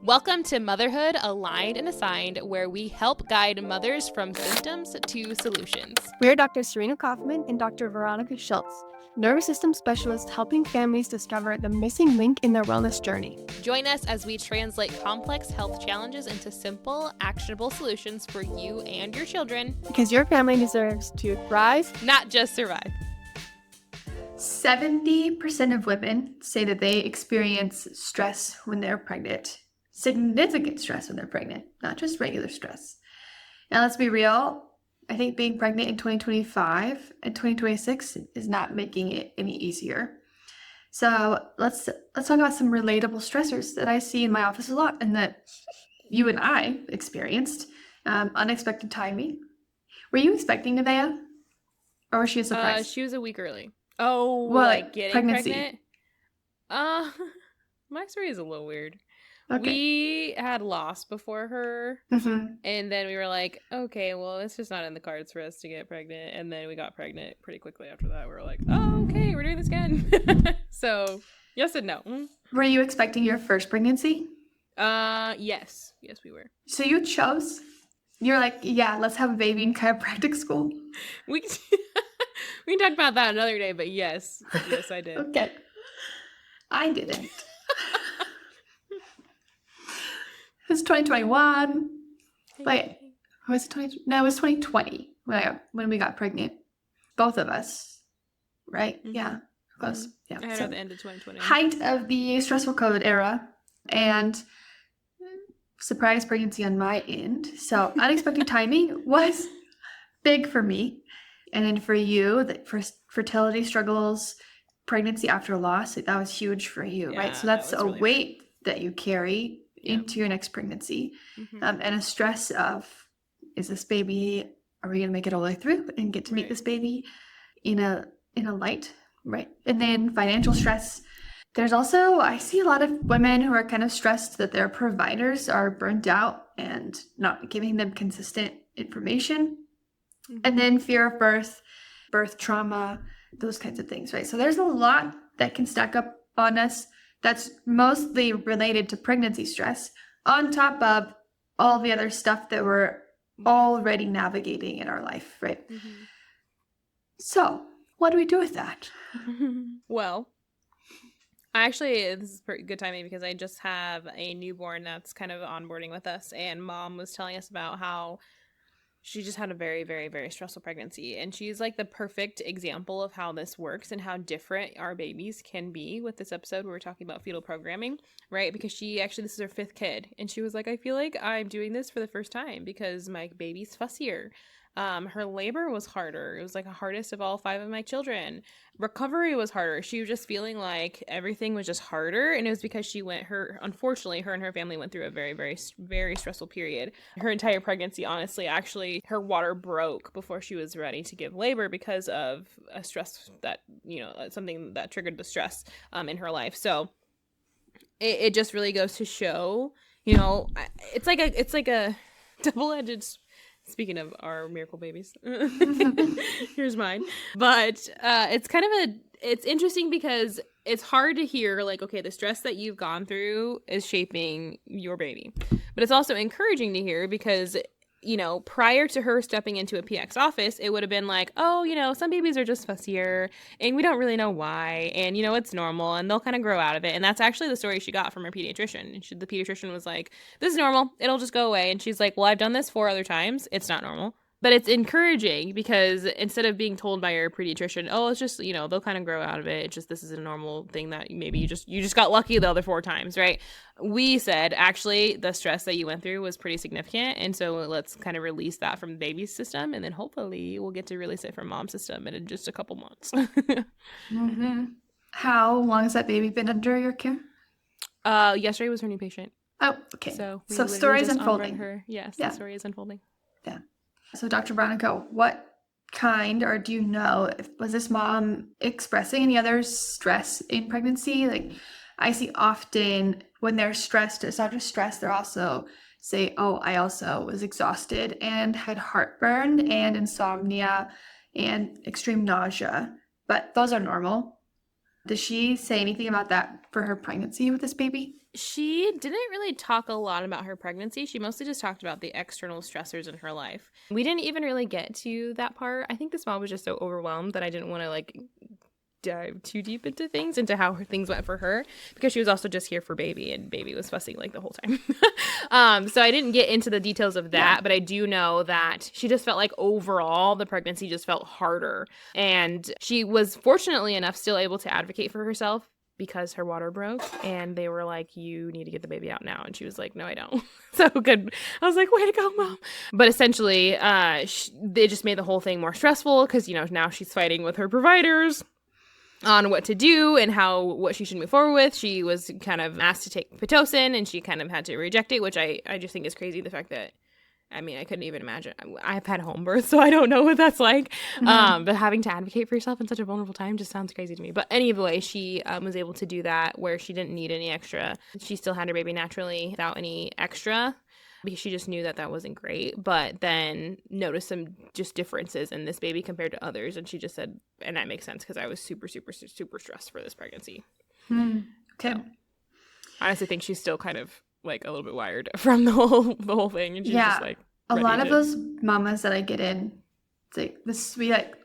Welcome to Motherhood, Aligned and Assigned, where we help guide mothers from symptoms to solutions. We're Dr. Serena Coffman and Dr. Veronica Schiltz, nervous system specialists helping families discover the missing link in their wellness journey. Join us as we translate complex health challenges into simple, actionable solutions for you and your children. Because your family deserves to thrive, not just survive. 70% of women say that they experience stress when they're pregnant. Significant stress when they're pregnant, not just regular stress. Now, let's be real. I think being pregnant in 2025 and 2026 is not making it any easier. So let's talk about some relatable stressors that I see in my office a lot and that you and I experienced. Unexpected timing. Were you expecting Nevaeh? Or was she a surprise? She was a week early. Oh, well, like getting pregnancy. pregnant? My story is a little weird. Okay. We had lost before her, and then we were like, okay, well, it's just not in the cards for us to get pregnant. And then we got pregnant pretty quickly after that. We were like, oh, okay, we're doing this again. So, yes and no. Were you expecting your first pregnancy? Yes, we were. So you chose? You're like, yeah, let's have a baby in chiropractic school. We can talk about that another day, but yes, I did. Okay, I didn't. It was 2021. Wait, was it 20? No, it was 2020 when we got pregnant. Both of us, right? Mm-hmm. Yeah, close. Yeah. I had at the end of 2020. Height of the stressful COVID era and surprise pregnancy on my end. So unexpected timing was big for me. And then for you, for fertility struggles, pregnancy after loss, that was huge for you, right? So that's a really weight that you carry into your next pregnancy, and a stress of, is this baby, are we going to make it all the way through and get to meet this baby in a light, right? And then financial stress. There's also, I see a lot of women who are kind of stressed that their providers are burnt out and not giving them consistent information. And then fear of birth trauma, those kinds of things, right? So there's a lot that can stack up on us that's mostly related to pregnancy stress, on top of all the other stuff that we're already navigating in our life, right? So what do we do with that? Well, actually, this is pretty good timing because I just have a newborn that's kind of onboarding with us, and mom was telling us about how she just had a very, very, very stressful pregnancy. And she's like the perfect example of how this works and how different our babies can be with this episode where we're talking about fetal programming, right? Because this is her 5th kid. And she was like, I feel like I'm doing this for the first time because my baby's fussier. Her labor was harder. It was like the hardest of all 5 of my children. Recovery was harder. She was just feeling like everything was just harder. And it was because unfortunately, her and her family went through a very, very, very stressful period. Her entire pregnancy, honestly, actually, her water broke before she was ready to give labor because of a stress that, something that triggered the stress in her life. So it just really goes to show, it's like a double-edged. Speaking of our miracle babies, here's mine. But it's interesting because it's hard to hear like, okay, the stress that you've gone through is shaping your baby. But it's also encouraging to hear because, prior to her stepping into a PX office, it would have been like, oh, some babies are just fussier and we don't really know why. And, it's normal and they'll kind of grow out of it. And that's actually the story she got from her pediatrician. And the pediatrician was like, this is normal. It'll just go away. And she's like, well, I've done this 4 other times. It's not normal. But it's encouraging because instead of being told by your pediatrician, oh, it's just, they'll kind of grow out of it. It's just, this is a normal thing that maybe you just got lucky the other 4 times, right? We said, actually, the stress that you went through was pretty significant. And so let's kind of release that from the baby's system. And then hopefully we'll get to release it from mom's system in just a couple months. How long has that baby been under your care? Yesterday was her new patient. Oh, okay. So story's unfolding. Yes, the story is unfolding. Yeah. So Dr. Veronica, what kind, or do you know, was this mom expressing any other stress in pregnancy? Like I see often when they're stressed, it's not just stress, they're also say, oh, I also was exhausted and had heartburn and insomnia and extreme nausea, but those are normal. Does she say anything about that for her pregnancy with this baby? She didn't really talk a lot about her pregnancy. She mostly just talked about the external stressors in her life. We didn't even really get to that part. I think this mom was just so overwhelmed that I didn't want to like dive too deep into things, into how things went for her, because she was also just here for baby, and baby was fussing like the whole time. So I didn't get into the details of that, but I do know that she just felt like overall the pregnancy just felt harder. And she was fortunately enough still able to advocate for herself, because her water broke and they were like, you need to get the baby out now. And she was like, no, I don't. So good. I was like, way to go, mom. But essentially, they just made the whole thing more stressful because, now she's fighting with her providers on what to do and what she should move forward with. She was kind of asked to take Pitocin and she kind of had to reject it, which I just think is crazy. The fact that, I couldn't even imagine. I've had home birth, so I don't know what that's like. But having to advocate for yourself in such a vulnerable time just sounds crazy to me. But anyway, she was able to do that where she didn't need any extra. She still had her baby naturally without any extra, because she just knew that wasn't great. But then noticed some just differences in this baby compared to others. And she just said, and that makes sense because I was super, super, super stressed for this pregnancy. Okay. So, I honestly think she's still kind of like a little bit wired from the whole thing, and she's just like a lot of those mamas that I get in, it's like this.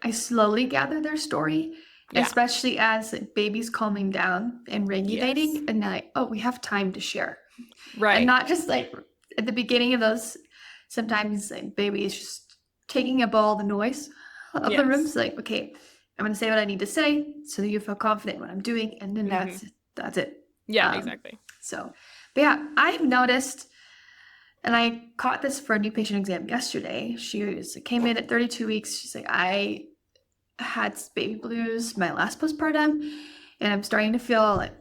I slowly gather their story, especially as baby's calming down and regulating, and like, oh, we have time to share, right? And not just like at the beginning of those. Sometimes like baby is just taking up all the noise of the room. So like, okay, I'm gonna say what I need to say so that you feel confident in what I'm doing, and then that's it. Yeah, exactly. So, but yeah, I've noticed, and I caught this for a new patient exam yesterday. She came in at 32 weeks. She's like, I had baby blues my last postpartum, and I'm starting to feel like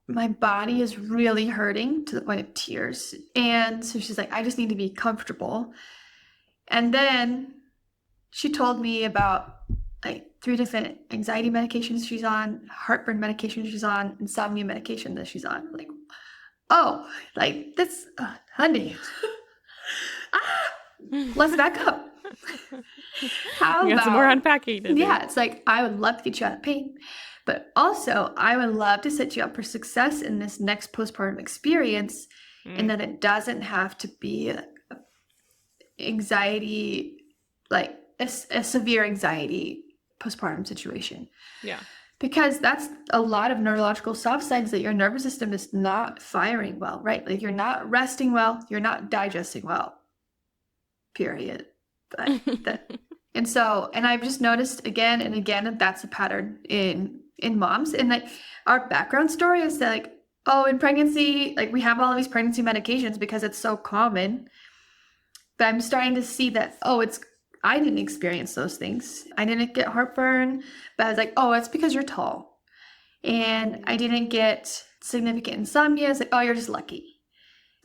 my body is really hurting to the point of tears. And so she's like, I just need to be comfortable. And then she told me about like 3 different anxiety medications she's on, heartburn medication she's on, insomnia medication that she's on. Like, oh, like this, honey. Let's back up. How you got some more unpacking to do. Yeah, it's like, I would love to get you out of pain, but also I would love to set you up for success in this next postpartum experience, and that it doesn't have to be anxiety, like a severe anxiety postpartum situation. Yeah. Because that's a lot of neurological soft signs that your nervous system is not firing well, right? Like you're not resting well, you're not digesting well, period. But and I've just noticed again and again that that's a pattern in moms. And like our background story is that like, oh, in pregnancy, like we have all of these pregnancy medications because it's so common. But I'm starting to see that, I didn't experience those things. I didn't get heartburn, but I was like, oh, it's because you're tall. And I didn't get significant insomnia. It's like, oh, you're just lucky.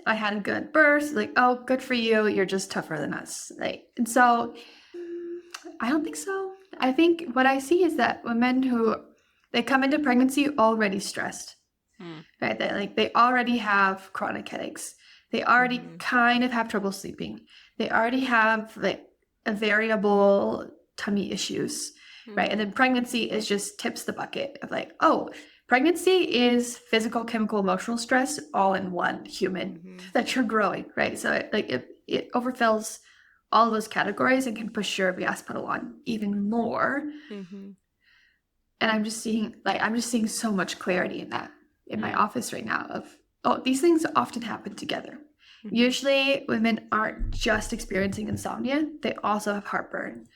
I had a good birth. Like, oh, good for you. You're just tougher than us. Like, and so I don't think so. I think what I see is that women they come into pregnancy already stressed, right? They already have chronic headaches. They already kind of have trouble sleeping. They already have like a variable tummy issues, right? And then pregnancy is just tips the bucket of like, oh, pregnancy is physical, chemical, emotional stress all in one human that you're growing, right? So it overfills all of those categories and can push your gas pedal on even more. And I'm just seeing so much clarity in that in my office right now of, oh, these things often happen together. Usually women aren't just experiencing insomnia, they also have heartburn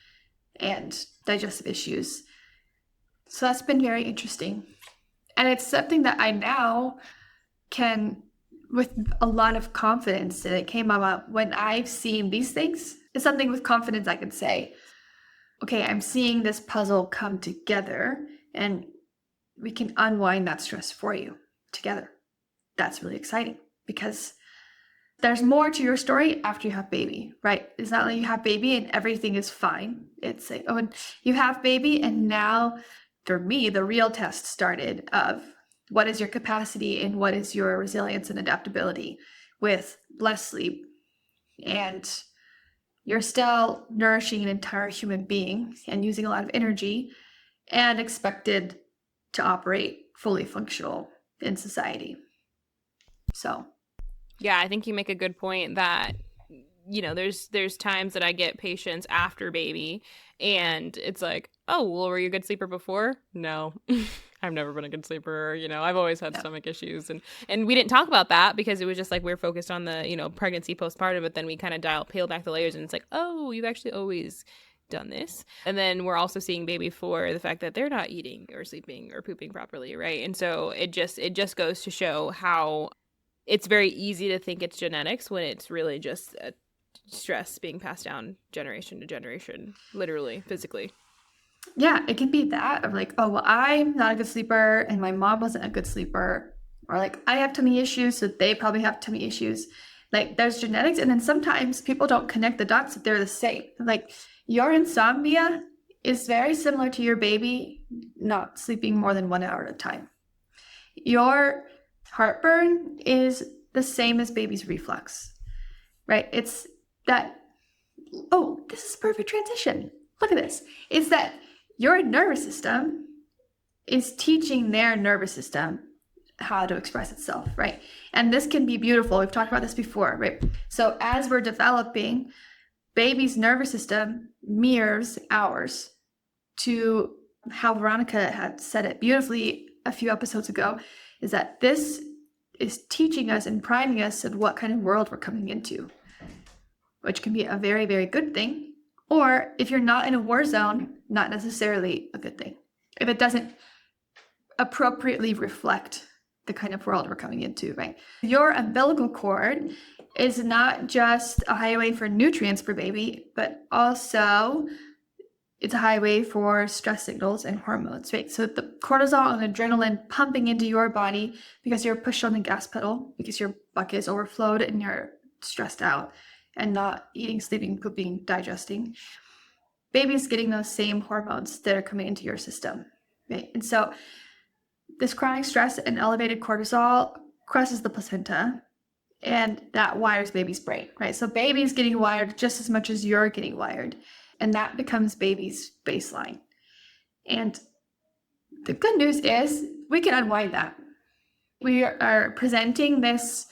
and digestive issues. So that's been very interesting. And it's something that I now can, with a lot of confidence, that it came up when I've seen these things. It's something with confidence I can say, okay, I'm seeing this puzzle come together and we can unwind that stress for you together. That's really exciting because there's more to your story after you have baby, right? It's not like you have baby and everything is fine. It's like, oh, you have baby and now, for me, the real test started of what is your capacity and what is your resilience and adaptability with less sleep. And you're still nourishing an entire human being and using a lot of energy and expected to operate fully functional in society. So yeah, I think you make a good point that, you know, there's times that I get patients after baby and it's like, oh, well, were you a good sleeper before? No. I've never been a good sleeper. You know, I've always had stomach issues, and we didn't talk about that because it was just like we were focused on the, you know, pregnancy, postpartum, but then we kind of peel back the layers and it's like, oh, you've actually always done this. And then we're also seeing baby for the fact that they're not eating or sleeping or pooping properly, right? And so it just goes to show how it's very easy to think it's genetics when it's really just a stress being passed down generation to generation, literally, physically. yeah, it can be that of like, oh, well, I'm not a good sleeper and my mom wasn't a good sleeper. Or like, I have tummy issues, so they probably have tummy issues. Like, there's genetics. And then sometimes people don't connect the dots that they're the same. Like, your insomnia is very similar to your baby not sleeping more than 1 hour at a time. Your heartburn is the same as baby's reflux, right? It's that, oh, this is perfect transition. Look at this. It's that your nervous system is teaching their nervous system how to express itself, right? And this can be beautiful. We've talked about this before, right? So as we're developing, baby's nervous system mirrors ours to how Veronica had said it beautifully a few episodes ago, is that this is teaching us and priming us of what kind of world we're coming into, which can be a very, very good thing. Or if you're not in a war zone, not necessarily a good thing. If it doesn't appropriately reflect the kind of world we're coming into, right? Your umbilical cord is not just a highway for nutrients for baby, but also it's a highway for stress signals and hormones, right? So the cortisol and adrenaline pumping into your body because you're pushed on the gas pedal, because your bucket is overflowed and you're stressed out and not eating, sleeping, pooping, digesting. Baby's getting those same hormones that are coming into your system, right? And so this chronic stress and elevated cortisol crosses the placenta, and that wires baby's brain, right? So baby's getting wired just as much as you're getting wired, and that becomes baby's baseline. And the good news is we can unwind that. We are presenting this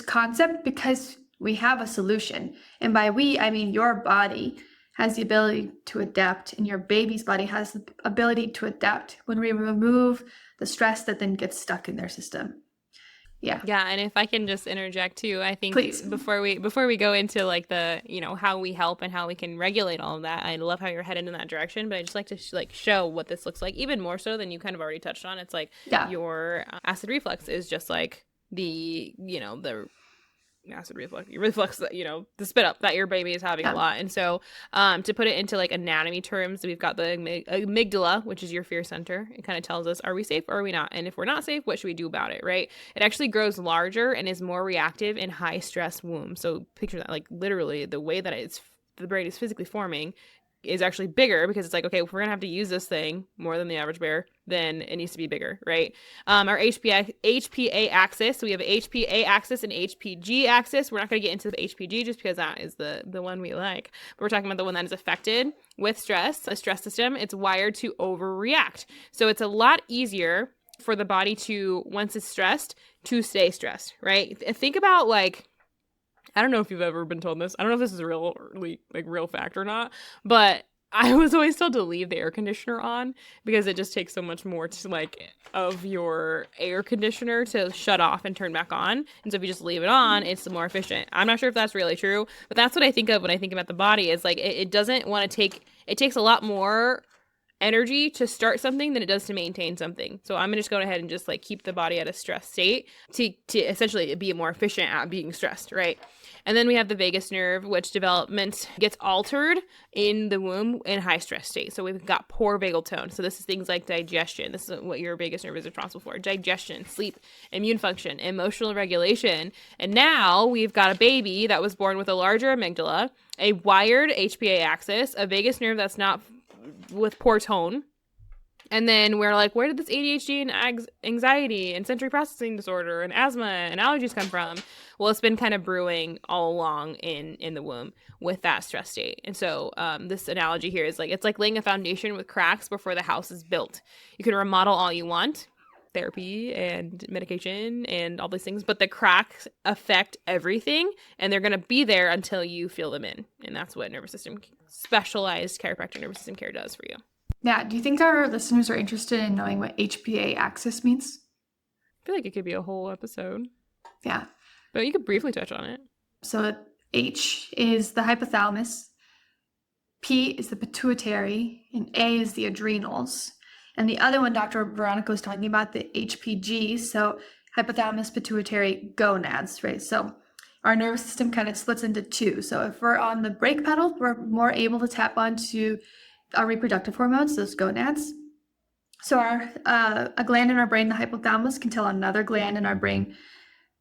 concept because we have a solution. And by we, I mean your body has the ability to adapt, and your baby's body has the ability to adapt when we remove the stress that then gets stuck in their system. Yeah. Yeah, and if I can just interject too, I think Please. before we go into like the, you know, how we help and how we can regulate all of that, I love how you're headed in that direction, but I just like to show what this looks like, even more so than you kind of already touched on. It's like your acid reflux is just like the, you know, the acid reflux, you know, the spit up that your baby is having a lot. And so to put it into like anatomy terms, we've got the amygdala, which is your fear center. It kind of tells us, are we safe or are we not? And if we're not safe, what should we do about it, right? It actually grows larger and is more reactive in high stress wombs. So picture that, like literally the way that the brain is physically forming is actually bigger, because it's like, okay, if we're gonna have to use this thing more than the average bear, then it needs to be bigger, right? Our HPA axis, so we have HPA axis and HPG axis. We're not gonna get into the HPG just because that is the one we like, but we're talking about the one that is affected with stress, a stress system. It's wired to overreact. So it's a lot easier for the body to, once it's stressed, to stay stressed, right? Think about like, I don't know if you've ever been told this. I don't know if this is a real fact or not, but I was always told to leave the air conditioner on because it just takes so much more to like of your air conditioner to shut off and turn back on. And so if you just leave it on, it's more efficient. I'm not sure if that's really true, but that's what I think of when I think about the body, is like it doesn't want to take, it takes a lot more energy to start something than it does to maintain something. So I'm gonna just go ahead and just like keep the body at a stress state to essentially be more efficient at being stressed, right? And then we have the vagus nerve, which development gets altered in the womb in high stress state. So we've got poor vagal tone. So this is things like digestion. This is what your vagus nerve is responsible for: digestion, sleep, immune function, emotional regulation. And now we've got a baby that was born with a larger amygdala, a wired HPA axis, a vagus nerve that's not with poor tone, And then we're like, where did this ADHD and anxiety and sensory processing disorder and asthma and allergies come from? Well, it's been kind of brewing all along in the womb with that stress state. And so this analogy here is like, it's like laying a foundation with cracks before the house is built. You can remodel all you want, therapy and medication and all these things, but the cracks affect everything, and they're going to be there until you fill them in. And that's what specialized chiropractic nervous system care does for you. Yeah. Do you think our listeners are interested in knowing what HPA axis means? I feel like it could be a whole episode. Yeah. But you could briefly touch on it. So H is the hypothalamus, P is the pituitary, and A is the adrenals. And the other one, Dr. Veronica was talking about, the HPG, so hypothalamus, pituitary, gonads, right? So our nervous system kind of splits into two. So if we're on the brake pedal, we're more able to tap onto our reproductive hormones, those gonads. So a gland in our brain, the hypothalamus, can tell another gland in our brain,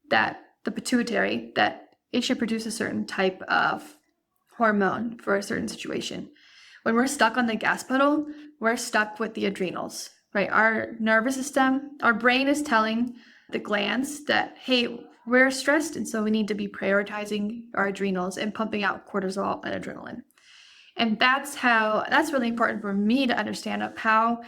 that the pituitary, that it should produce a certain type of hormone for a certain situation. When we're stuck on the gas pedal, we're stuck with the adrenals, right? Our nervous system, our brain is telling the glands that, hey, we're stressed, and so we need to be prioritizing our adrenals and pumping out cortisol and adrenaline. And that's really important for me to understand of how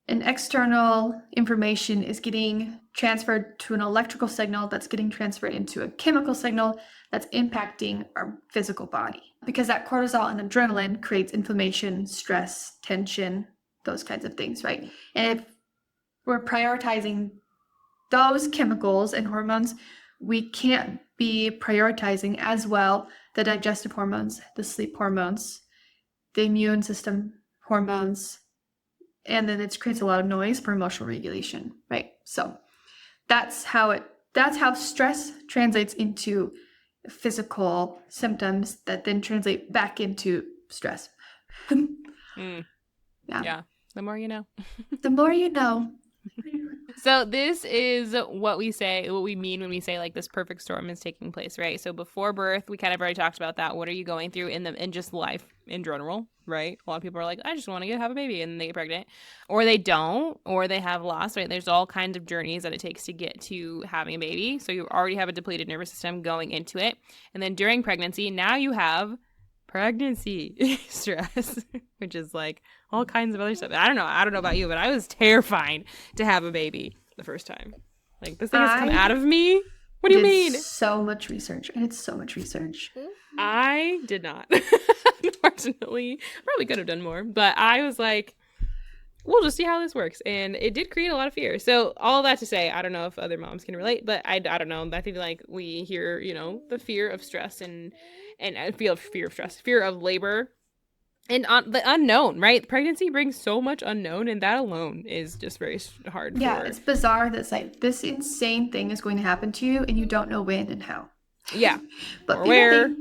an external information is getting transferred to an electrical signal that's getting transferred into a chemical signal that's impacting our physical body. Because that cortisol and adrenaline creates inflammation, stress, tension, those kinds of things, right? And if we're prioritizing those chemicals and hormones, we can't be prioritizing as well the digestive hormones, the sleep hormones, the immune system hormones, and then it creates a lot of noise for emotional regulation, right? So that's how stress translates into physical symptoms that then translate back into stress. Yeah. The more you know. The more you know. So this is what we mean when we say like this perfect storm is taking place, right? So before birth, we kind of already talked about that. What are you going through in just life in general, right? A lot of people are like, I just want to have a baby, and they get pregnant, or they don't, or they have loss, right? There's all kinds of journeys that it takes to get to having a baby. So you already have a depleted nervous system going into it. And then during pregnancy, now you have pregnancy stress, which is like all kinds of other stuff. I don't know about you, but I was terrified to have a baby the first time. Like, this thing has come out of me. What do you mean? So much research. I did so much research. I did not. Unfortunately, probably could have done more, but I was like, we'll just see how this works. And it did create a lot of fear. So all that to say, I don't know if other moms can relate, but I don't know. I think like we hear, the fear of stress and I feel fear of stress, fear of labor, and the unknown, right? Pregnancy brings so much unknown, and that alone is just very hard. Yeah, it's bizarre that it's like this insane thing is going to happen to you, and you don't know when and how. Yeah, but or where,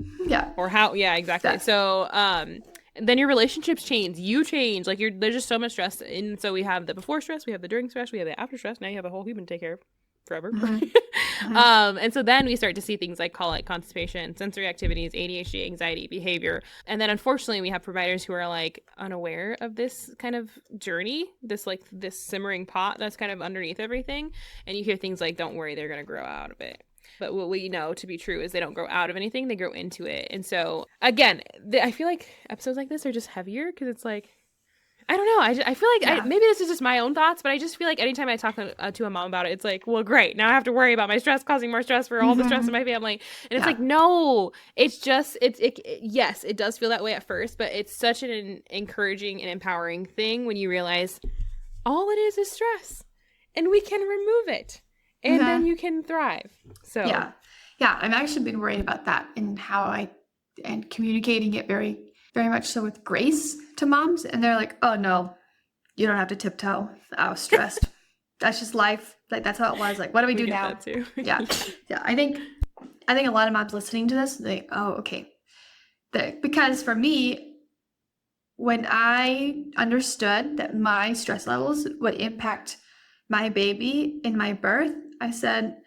or how. Yeah, exactly. Yeah. So, then your relationships change. You change. Like there's just so much stress, and so we have the before stress, we have the during stress, we have the after stress. Now you have a whole human to take care of forever. Mm-hmm. And so then we start to see things like colic, constipation, sensory activities, ADHD, anxiety, behavior. And then unfortunately we have providers who are like unaware of this kind of journey, this simmering pot that's kind of underneath everything. And you hear things like, don't worry, they're going to grow out of it. But what we know to be true is they don't grow out of anything, they grow into it. And so again, I feel like episodes like this are just heavier because it's like, I don't know. I feel like maybe this is just my own thoughts, but I just feel like anytime I talk to a mom about it, it's like, well, great. Now I have to worry about my stress causing more stress for all the stress in my family. And it's like, no, it's just, yes, it does feel that way at first, but it's such an encouraging and empowering thing when you realize all it is stress and we can remove it and then you can thrive. So yeah, I've actually been worried about that and and communicating it very much so with grace to moms, and they're like, oh no, you don't have to tiptoe. I was stressed. That's just life. Like, that's how it was. Like, what do we do now? That too. yeah I think a lot of moms listening to this, they, oh, okay, because for me, when I understood that my stress levels would impact my baby in my birth, I said,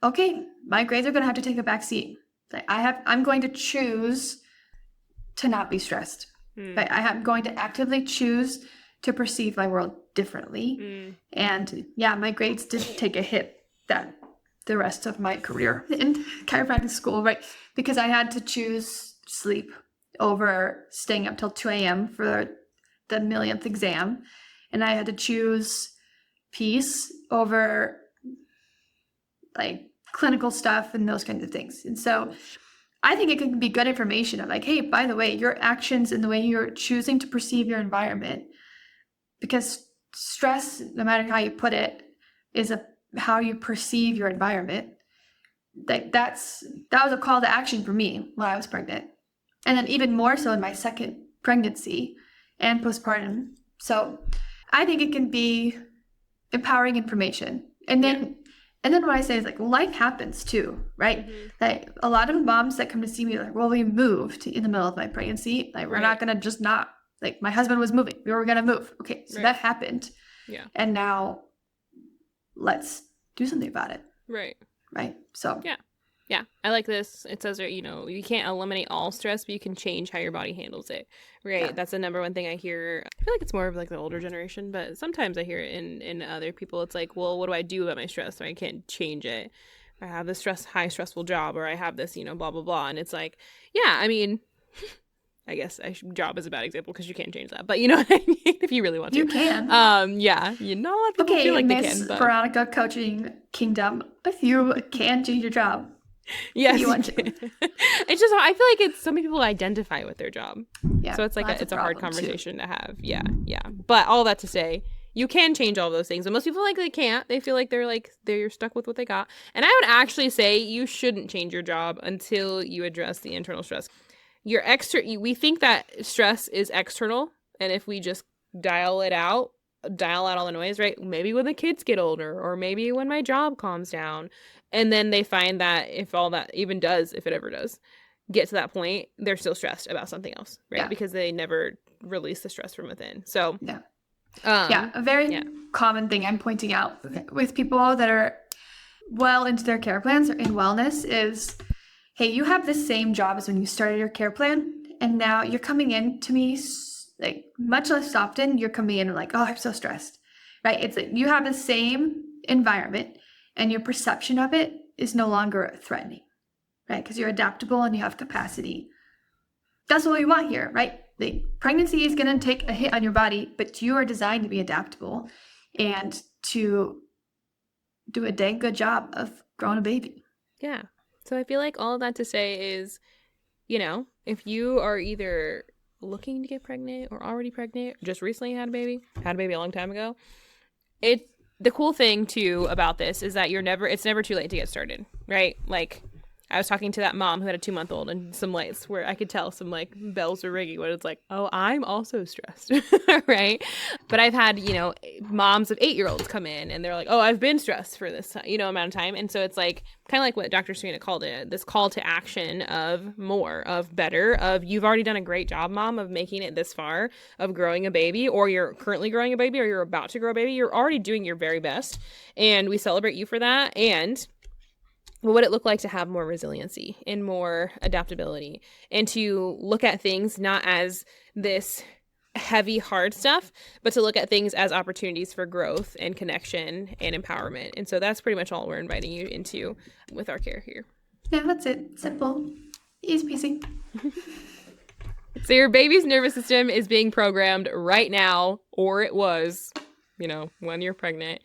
okay, my grades are going to have to take a back seat. Like, I'm going to choose to not be stressed. Right? I am going to actively choose to perceive my world differently. And yeah, my grades did take a hit that the rest of my career in chiropractic school, right? Because I had to choose sleep over staying up till 2 a.m. for the millionth exam. And I had to choose peace over like clinical stuff and those kinds of things. And so I think it can be good information of like, hey, by the way, your actions and the way you're choosing to perceive your environment, because stress, no matter how you put it, is how you perceive your environment. That was a call to action for me when I was pregnant. And then even more so in my second pregnancy and postpartum. So I think it can be empowering information. And then what I say is like, life happens too, right? Like a lot of moms that come to see me are like, well, we moved in the middle of my pregnancy. Like we're not going to just not, like my husband was moving. We were going to move. Okay, so that happened. Yeah. And now let's do something about it. Right. Right. So. Yeah. Yeah, I like this. It says, you know, you can't eliminate all stress, but you can change how your body handles it, right? Yeah. That's the number one thing I hear. I feel like it's more of like the older generation, but sometimes I hear it in other people. It's like, well, what do I do about my stress? I can't change it. I have this high stressful job, or I have this, you know, blah, blah, blah. And it's like, yeah, I mean, I guess job is a bad example because you can't change that. But you know what I mean? If you really want to. You can. Yeah, you know, a lot of people feel like they can. But Veronica coaching kingdom, if you can change your job. Yes, you want to. It's just, I feel like it's so many people identify with their job. Yeah, so it's like it's a hard conversation to have. Yeah. But all that to say, you can change all those things. And most people like they can't. They feel like they're stuck with what they got. And I would actually say you shouldn't change your job until you address the internal stress. We think that stress is external, and if we just dial out all the noise, right? Maybe when the kids get older, or maybe when my job calms down. And then they find that if all that even does, if it ever does, get to that point, they're still stressed about something else, right? Yeah. Because they never release the stress from within. So, a very common thing I'm pointing out with people that are well into their care plans or in wellness is, hey, you have the same job as when you started your care plan, and now you're coming in to me like much less often. You're coming in like, oh, I'm so stressed, right? It's like you have the same environment, and your perception of it is no longer threatening, right? Because you're adaptable and you have capacity. That's what we want here, right? The pregnancy is going to take a hit on your body, but you are designed to be adaptable and to do a dang good job of growing a baby. Yeah. So I feel like all of that to say is, you know, if you are either looking to get pregnant or already pregnant, or just recently had a baby a long time ago, the cool thing too about this is that it's never too late to get started, right? Like I was talking to that mom who had a 2-month-old, and some lights where I could tell some like bells were ringing when it's like, oh, I'm also stressed, right? But I've had, you know, moms of 8-year-olds come in and they're like, oh, I've been stressed for this, you know, amount of time. And so it's like kind of like what Dr. Serena called it, this call to action of more, of better, of you've already done a great job, mom, of making it this far, of growing a baby, or you're currently growing a baby, or you're about to grow a baby. You're already doing your very best. And we celebrate you for that. And what would it look like to have more resiliency and more adaptability, and to look at things not as this heavy, hard stuff, but to look at things as opportunities for growth and connection and empowerment. And so that's pretty much all we're inviting you into with our care here. Yeah, that's it. Simple. Easy peasy. So your baby's nervous system is being programmed right now, or it was, you know, when you're pregnant.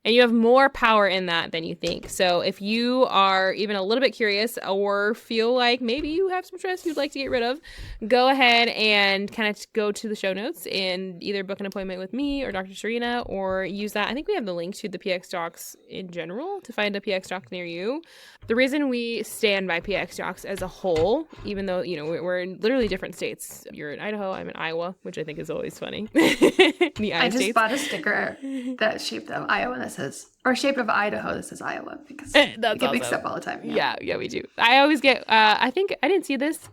And you have more power in that than you think. So if you are even a little bit curious or feel like maybe you have some stress you'd like to get rid of, go ahead and kind of go to the show notes and either book an appointment with me or Dr. Serena, or use that. I think we have the link to the PX Docs in general to find a PX Doc near you. The reason we stand by PX Docs as a whole, even though, you know, we're in literally different states. You're in Idaho, I'm in Iowa, which I think is always funny. I just bought a sticker that's shaped of Iowa that says, or shaped of Idaho that says Iowa, because we get mixed up all the time. Yeah, we do. I always get, I think, I didn't see this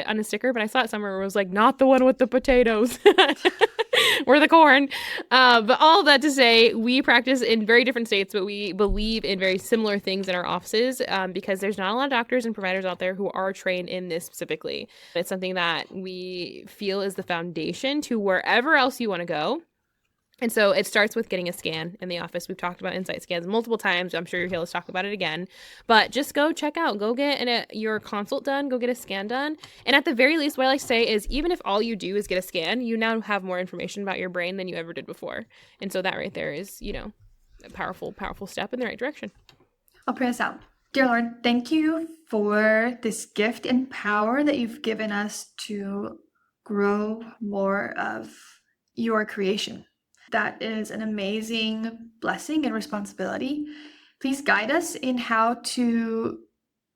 on a sticker, but I saw it somewhere where it was like, not the one with the potatoes or the corn. But all that to say, we practice in very different states, but we believe in very similar things in our offices, because there's not a lot of doctors and providers out there who are trained in this specifically. It's something that we feel is the foundation to wherever else you want to go. And so it starts with getting a scan in the office. We've talked about insight scans multiple times. I'm sure you'll hear us talk about it again. But just go check out. Go get your consult done. Go get a scan done. And at the very least, what I like to say is even if all you do is get a scan, you now have more information about your brain than you ever did before. And so that right there is, a powerful, powerful step in the right direction. I'll pray us out. Dear Lord, thank you for this gift and power that you've given us to grow more of your creation. That is an amazing blessing and responsibility. Please guide us in how to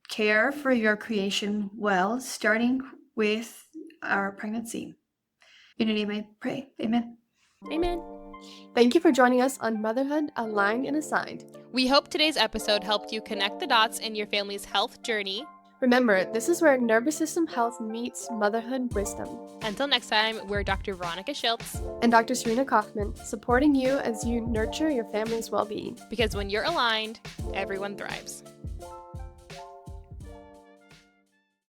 care for your creation well, starting with our pregnancy. In your name I pray. Amen. Amen. Thank you for joining us on Motherhood, Aligned and Assigned. We hope today's episode helped you connect the dots in your family's health journey. Remember, this is where nervous system health meets motherhood wisdom. Until next time, we're Dr. Veronica Schiltz And Dr. Serena Coffman, supporting you as you nurture your family's well-being. because when you're aligned, everyone thrives.